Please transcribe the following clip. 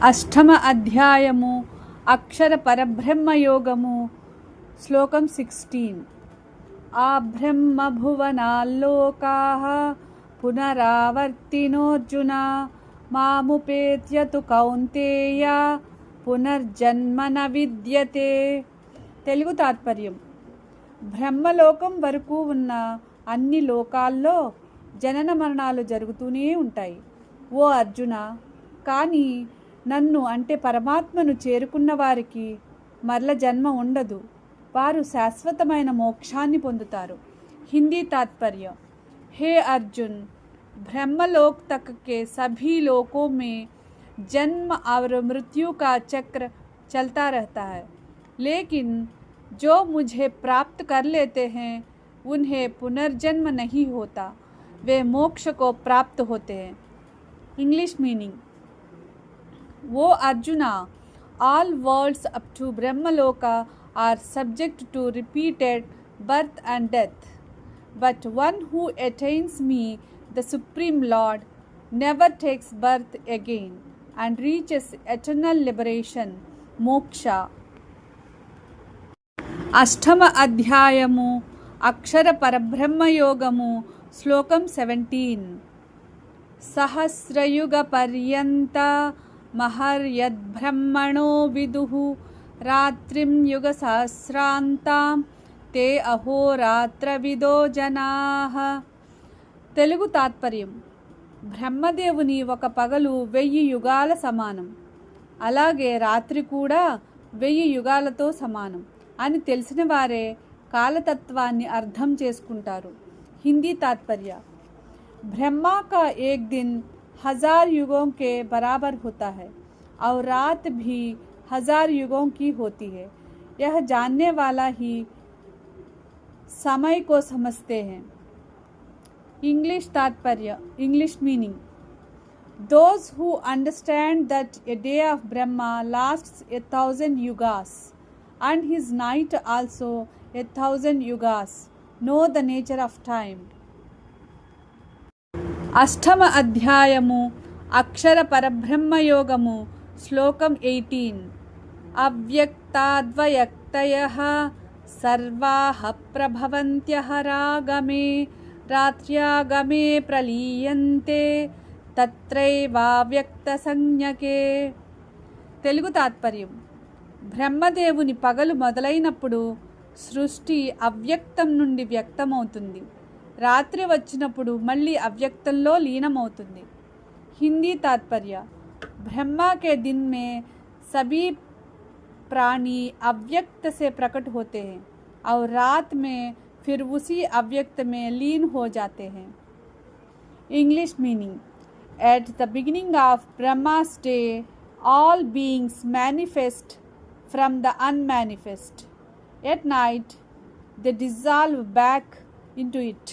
అష్టమ అధ్యాయము అక్షర పరబ్రహ్మయోగము శ్లోకం 16. ఆ బ్రహ్మ భువనాల్లోకాః పునరావర్తినోర్జున మాముపేత్యతు కౌంతేయ పునర్జన్మ న విద్యతే. తెలుగు తాత్పర్యం: బ్రహ్మలోకం వరకు ఉన్న అన్ని లోకాల్లో జనన మరణాలు జరుగుతూనే ఉంటాయి ఓ అర్జున. కానీ నన్ను అంటే పరమాత్మను చేరుకున్న వారికి మరల జన్మ ఉండదు. వారు శాశ్వతమైన మోక్షాన్ని పొందుతారు. హిందీ तात्पर्य: हे अर्जुन, ब्रह्मलोक तक के सभी लोकों में जन्म और मृत्यु का चक्र चलता रहता है, लेकिन जो मुझे प्राप्त कर लेते हैं उन्हें पुनर्जन्म नहीं होता, वे मोक्ष को प्राप्त होते हैं. English meaning: O Arjuna, all worlds up to Brahmaloka are subject to repeated birth and death, but one who attains me, the Supreme Lord, never takes birth again and reaches eternal liberation, moksha. అష్టమ అధ్యాయము అక్షర పరబ్రహ్మయోగము శ్లోకం 17. సహస్రయుగ పర్యంత మహర్యద్బ్రహ్మణో విదుః రాత్రిం యుగ సహస్రాంతాం తే అహోరాత్రవిదో జనాః. తెలుగు తాత్పర్యం: బ్రహ్మదేవుని ఒక పగలు 1000 యుగాల సమానం, అలాగే రాత్రి కూడా 1000 యుగాలతో సమానం అని తెలిసిన వారే కాలతత్వాన్ని అర్థం చేసుకుంటారు. హిందీ तात्पर्य: ब्रह्मा का एक दिन 1000 युगों के बराबर होता है और रात भी 1000 युगों की होती है. यह जानने वाला ही समय को समझते हैं. इंग्लिश तात्पर्य English meaning: those who understand that a day of Brahma lasts 1000 yugas and his night also 1000 yugas know the nature of time. అష్టమ అధ్యాయము అక్షర పరబ్రహ్మయోగము శ్లోకం 18. అవ్యక్తాద్వయక్తయః సర్వాః ప్రభవంత్యః రాగమే రాత్ర్యాగమే ప్రలీయంతే తత్రైవావ్యక్త సంజ్ఞకే. తెలుగు తాత్పర్యం: బ్రహ్మదేవుని పగలు మొదలైనప్పుడు సృష్టి అవ్యక్తం నుండి వ్యక్తమవుతుంది, రాత్రి వచ్చినప్పుడు మళ్ళీ అవ్యక్తంలో లీనమవుతుంది. హిందీ तात्पर्य: ब्रह्मा के दिन में सभी प्राणी अव्यक्त से प्रकट होते हैं और रात में फिर उसी अव्यक्त में लीन हो जाते हैं. English meaning: at the beginning of Brahma's day all beings manifest from the unmanifest. At night they dissolve back into it.